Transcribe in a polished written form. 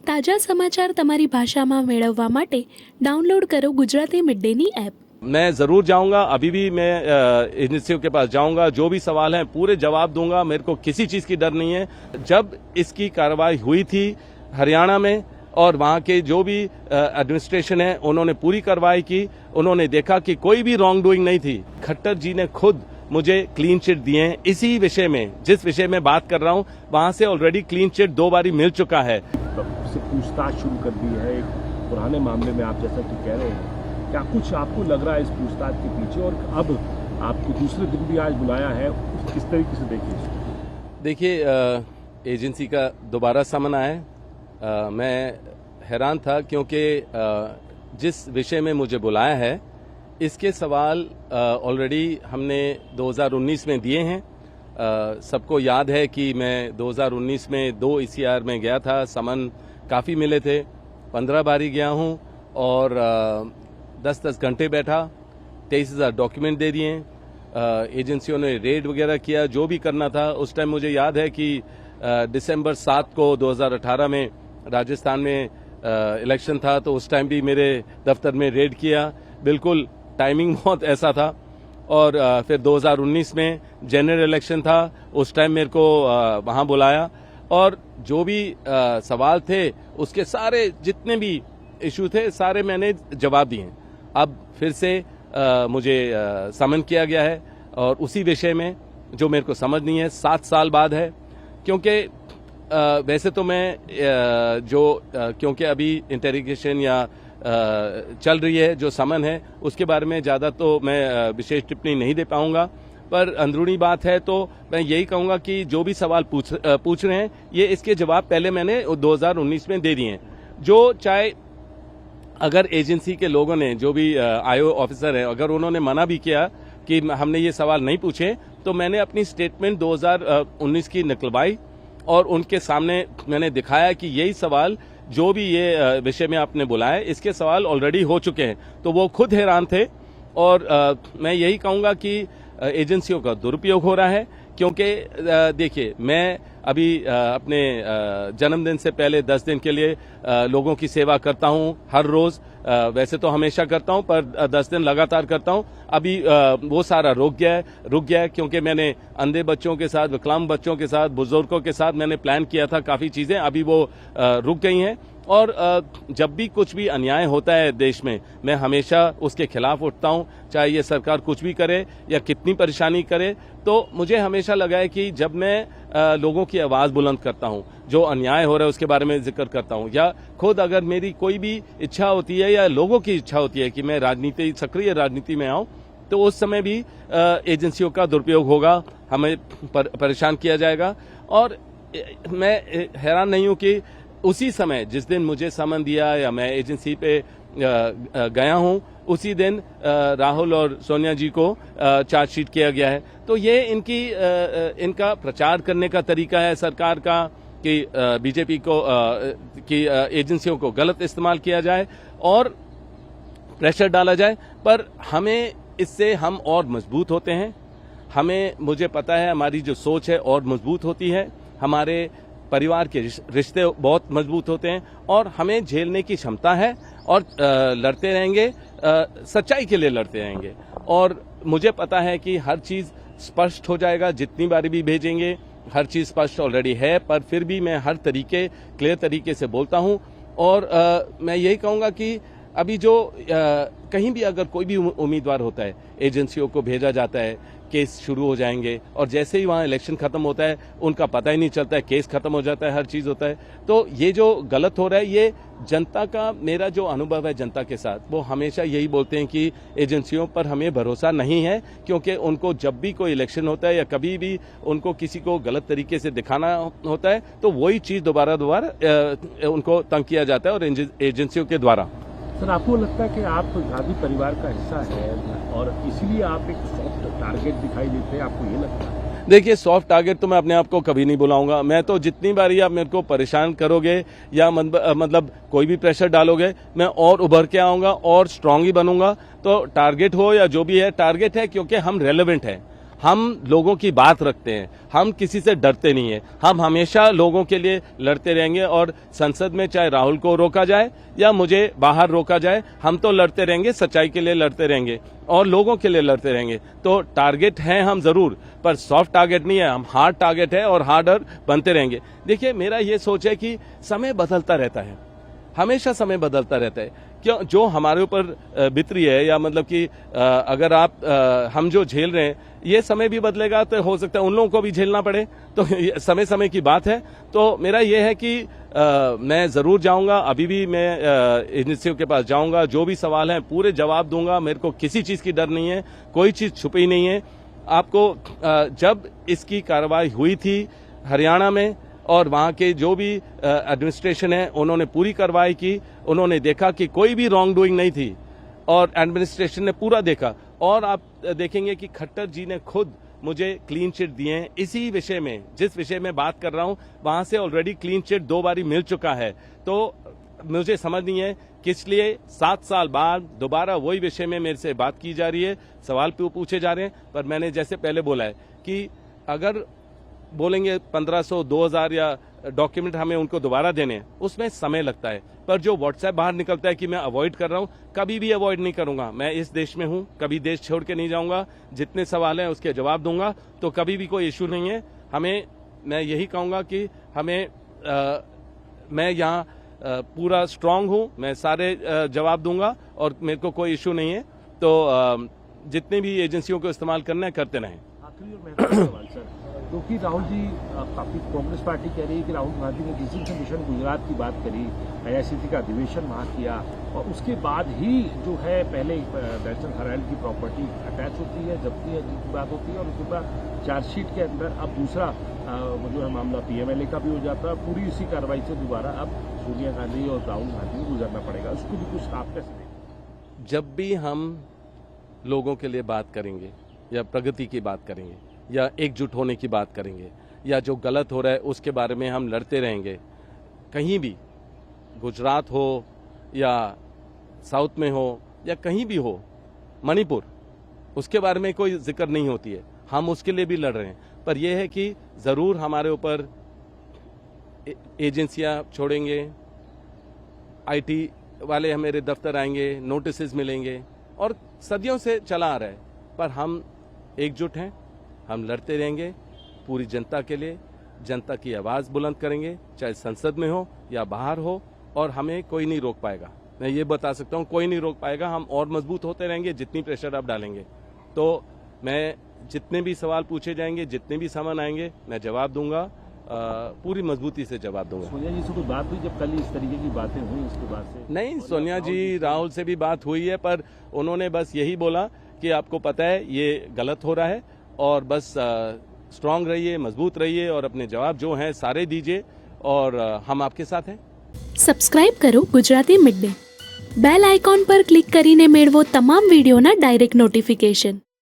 તાજા સમાચાર તમારી ભાષામાં મેળવવા માટે ડાઉનલોડ કરો ગુજરાતી મિડ ડેની એપ। मैं जरूर जाऊंगा, अभी भी मैं एजेंसियों के पास जाऊंगा, जो भी सवाल हैं पूरे जवाब दूंगा। मेरे को किसी चीज की डर नहीं है। जब इसकी कार्रवाई हुई थी हरियाणा में और वहां के जो भी एडमिनिस्ट्रेशन है उन्होंने पूरी कार्रवाई की, उन्होंने देखा कि कोई भी रॉन्ग डूइंग नहीं थी। खट्टर जी ने खुद मुझे क्लीन चिट दिए हैं इसी विषय में, जिस विषय में बात कर रहा हूं वहां से ऑलरेडी क्लीन चिट 2 बारी मिल चुका है। से पूछताछ शुरू कर दी है एक पुराने मामले में, आप जैसा कि कह रहे हैं, क्या कुछ आपको लग रहा है इस पूछताछ के पीछे? और अब आपको दूसरे दिन भी आज बुलाया है, किस तरीके से देखिए इसको? देखिए, एजेंसी का दोबारा समन आया है। मैं हैरान था क्योंकि जिस विषय में मुझे बुलाया है इसके सवाल ऑलरेडी हमने 2019 में दिए हैं। सबको याद है कि मैं 2019 में 2 ECR में गया था, समन काफ़ी मिले थे, 15 बारी गया हूं और 10-10 घंटे बैठा, 23,000 डॉक्यूमेंट दे दिए। एजेंसियों ने रेड वगैरह किया, जो भी करना था। उस टाइम मुझे याद है कि दिसंबर 7 को 2018 में राजस्थान में इलेक्शन था, तो उस टाइम भी मेरे दफ्तर में रेड किया। बिल्कुल टाइमिंग बहुत ऐसा था। और फिर 2019 में जनरल इलेक्शन था, उस टाइम मेरे को वहां बुलाया और जो भी सवाल थे उसके सारे जितने भी इशू थे सारे मैंने जवाब दिए। अब फिर से मुझे समन किया गया है और उसी विषय में जो मेरे को समझ नहीं है, 7 साल बाद है। क्योंकि वैसे तो मैं क्योंकि अभी इंटेरोगेशन या चल रही है, जो समन है उसके बारे में ज्यादा तो मैं विशेष टिप्पणी नहीं दे पाऊंगा, पर अंदरूनी बात है तो मैं यही कहूंगा कि जो भी सवाल पूछ रहे हैं ये इसके जवाब पहले मैंने 2019 में दे दिए हैं। जो चाहे अगर एजेंसी के लोगों ने, जो भी आईओ ऑफिसर है, अगर उन्होंने मना भी किया कि हमने ये सवाल नहीं पूछे, तो मैंने अपनी स्टेटमेंट 2019 की निकलवाई और उनके सामने मैंने दिखाया कि यही सवाल, जो भी ये विषय में आपने बुलाया, इसके सवाल ऑलरेडी हो चुके हैं। तो वो खुद हैरान थे। और मैं यही कहूंगा कि एजेंसियों का दुरुपयोग हो रहा है। क्योंकि देखिए, मैं अभी अपने जन्मदिन से पहले 10 दिन के लिए लोगों की सेवा करता हूं हर रोज। वैसे तो हमेशा करता हूं, पर 10 दिन लगातार करता हूं। अभी वो सारा रुक गया है क्योंकि मैंने अंधे बच्चों के साथ, विकलांग बच्चों के साथ, बुजुर्गों के साथ मैंने प्लान किया था काफी चीजें, अभी वो रुक गई हैं। और जब भी कुछ भी अन्याय होता है देश में, मैं हमेशा उसके खिलाफ उठता हूं, चाहे ये सरकार कुछ भी करे या कितनी परेशानी करे। तो मुझे हमेशा लगा है कि जब मैं लोगों की आवाज बुलंद करता हूं, जो अन्याय हो रहा है उसके बारे में जिक्र करता हूं, या खुद अगर मेरी कोई भी इच्छा होती है या लोगों की इच्छा होती है कि मैं सक्रिय राजनीति में आऊं, तो उस समय भी एजेंसियों का दुरुपयोग होगा, हमें परेशान किया जाएगा। और मैं हैरान नहीं हूं कि उसी समय जिस दिन मुझे समन दिया या मैं एजेंसी पे गया हूं, उसी दिन राहुल और सोनिया जी को चार्जशीट किया गया है। तो ये इनका प्रचार करने का तरीका है सरकार का कि बीजेपी की एजेंसियों को गलत इस्तेमाल किया जाए और प्रेशर डाला जाए। पर हमें इससे हम और मजबूत होते हैं। मुझे पता है हमारी जो सोच है और मजबूत होती है, हमारे परिवार के रिश्ते बहुत मजबूत होते हैं और हमें झेलने की क्षमता है और लड़ते रहेंगे, सच्चाई के लिए लड़ते रहेंगे। और मुझे पता है कि हर चीज स्पष्ट हो जाएगा, जितनी बारी भी भेजेंगे हर चीज स्पष्ट ऑलरेडी है, पर फिर भी मैं हर क्लियर तरीके से बोलता हूं। और मैं यही कहूंगा कि अभी जो कहीं भी अगर कोई भी उम्मीदवार होता है, एजेंसियों को भेजा जाता है, केस शुरू हो जाएंगे और जैसे ही वहां इलेक्शन खत्म होता है उनका पता ही नहीं चलता है, केस खत्म हो जाता है, हर चीज होता है। तो ये जो गलत हो रहा है, ये जनता का, मेरा जो अनुभव है जनता के साथ, वो हमेशा यही बोलते हैं कि एजेंसियों पर हमें भरोसा नहीं है, क्योंकि उनको जब भी कोई इलेक्शन होता है या कभी भी उनको किसी को गलत तरीके से दिखाना होता है, तो वही चीज दोबारा उनको तंग किया जाता है और एजेंसियों के द्वारा। सर, आपको लगता है कि आप गांधी परिवार का हिस्सा है और इसीलिए आप एक सॉफ्ट टारगेट दिखाई देते हैं, आपको ये लगता है? देखिए, सॉफ्ट टारगेट तो मैं अपने आप को कभी नहीं बुलाऊंगा। मैं तो जितनी बारी आप मेरे को परेशान करोगे या मतलब कोई भी प्रेशर डालोगे, मैं और उभर के आऊंगा और स्ट्रांग ही बनूंगा। तो टारगेट हो या जो भी है, टारगेट है क्योंकि हम रेलेवेंट हैं। हम लोगों की बात रखते हैं, हम किसी से डरते नहीं है, हम हमेशा लोगों के लिए लड़ते रहेंगे। और संसद में चाहे राहुल को रोका जाए या मुझे बाहर रोका जाए, हम तो लड़ते रहेंगे, सच्चाई के लिए लड़ते रहेंगे और लोगों के लिए लड़ते रहेंगे। तो टारगेट हैं हम जरूर, पर सॉफ्ट टारगेट नहीं है, हम हार्ड टारगेट है और हार्डर बनते रहेंगे। देखिए, मेरा ये सोच है कि समय बदलता रहता है, हमेशा समय बदलता रहता है। क्यों जो हमारे ऊपर बीत रही है, या मतलब कि अगर हम जो झेल रहे हैं, ये समय भी बदलेगा तो हो सकता है उन लोगों को भी झेलना पड़े। तो समय समय की बात है। तो मेरा ये है कि मैं जरूर जाऊंगा, अभी भी मैं एजेंसियों के पास जाऊंगा, जो भी सवाल हैं पूरे जवाब दूंगा। मेरे को किसी चीज की डर नहीं है, कोई चीज छुपी नहीं है। आपको जब इसकी कार्रवाई हुई थी हरियाणा में, और वहां के जो भी एडमिनिस्ट्रेशन है उन्होंने पूरी कार्रवाई की, उन्होंने देखा कि कोई भी रॉन्ग डूइंग नहीं थी और एडमिनिस्ट्रेशन ने पूरा देखा। और आप देखेंगे कि खट्टर जी ने खुद मुझे क्लीन चिट दिए हैं इसी विषय में, जिस विषय में बात कर रहा हूं वहां से ऑलरेडी क्लीन चिट 2 बारी मिल चुका है। तो मुझे समझ नहीं है किस लिए 7 साल बाद दोबारा वही विषय में मेरे से बात की जा रही है, सवाल पूछे जा रहे हैं। पर मैंने जैसे पहले बोला है कि अगर बोलेंगे 1500, 2000 या डॉक्यूमेंट हमें उनको दोबारा देने हैं, उसमें समय लगता है। पर जो व्हाट्सएप बाहर निकलता है कि मैं अवॉइड कर रहा हूं, कभी भी अवॉइड नहीं करूंगा। मैं इस देश में हूं, कभी देश छोड़ के नहीं जाऊंगा। जितने सवाल हैं उसके जवाब दूंगा, तो कभी भी कोई इश्यू नहीं है। मैं यही कहूंगा कि मैं यहाँ पूरा स्ट्रांग हूं, मैं सारे जवाब दूंगा और मेरे को कोई इश्यू नहीं है। तो जितने भी एजेंसियों को इस्तेमाल करना है करते रहें। आखिरी और महत्वपूर्ण सवाल सर, क्योंकि राहुल जी काफी कांग्रेस पार्टी कह रही है कि राहुल गांधी ने जिस दिन से मिशन गुजरात की बात करी, आईआरसीटी का अधिवेशन वहां किया, और उसके बाद ही जो है पहले नेशनल हेराल्ड की प्रॉपर्टी अटैच होती है, जब्ती की बात होती है, और उसके बाद चार्जशीट के अंदर अब दूसरा जो है मामला पीएमएलए का भी हो जाता है। पूरी इसी कार्रवाई से दोबारा अब सोनिया गांधी और राहुल गांधी को गुजरना पड़ेगा। उसको भी कुछ आप कैसे देखें? जब भी हम लोगों के लिए बात करेंगे या प्रगति की बात करेंगे या एकजुट होने की बात करेंगे या जो गलत हो रहा है उसके बारे में हम लड़ते रहेंगे, कहीं भी, गुजरात हो या साउथ में हो या कहीं भी हो, मणिपुर, उसके बारे में कोई जिक्र नहीं होती है। हम उसके लिए भी लड़ रहे हैं। पर यह है कि जरूर हमारे ऊपर एजेंसियां छोड़ेंगे, आईटी वाले मेरे दफ्तर आएंगे, नोटिस मिलेंगे, और सदियों से चला आ रहा है। पर हम एकजुट हैं, हम लड़ते रहेंगे पूरी जनता के लिए, जनता की आवाज बुलंद करेंगे, चाहे संसद में हो या बाहर हो, और हमें कोई नहीं रोक पाएगा। मैं ये बता सकता हूं, कोई नहीं रोक पाएगा। हम और मजबूत होते रहेंगे जितनी प्रेशर आप डालेंगे। तो मैं जितने भी सवाल पूछे जाएंगे, जितने भी सामान आएंगे, मैं जवाब दूंगा, पूरी मजबूती से जवाब दूंगा। सोनिया जी से कोई बात हुई जब कल इस तरीके की बातें हुई उसके बाद से? नहीं, सोनिया जी, राहुल से भी बात हुई है, पर उन्होंने बस यही बोला कि आपको पता है ये गलत हो रहा है, और बस स्ट्रांग रहिए, मजबूत रहिए, और अपने जवाब जो हैं सारे दीजिए, और हम आपके साथ हैं। સબસ્ક્રાઇબ કરો Gujarati mid day. Bell icon પર ક્લિક કરીને મેળવો તમામ વિડીયોના ડાયરેક્ટ નોટિફિકેશન.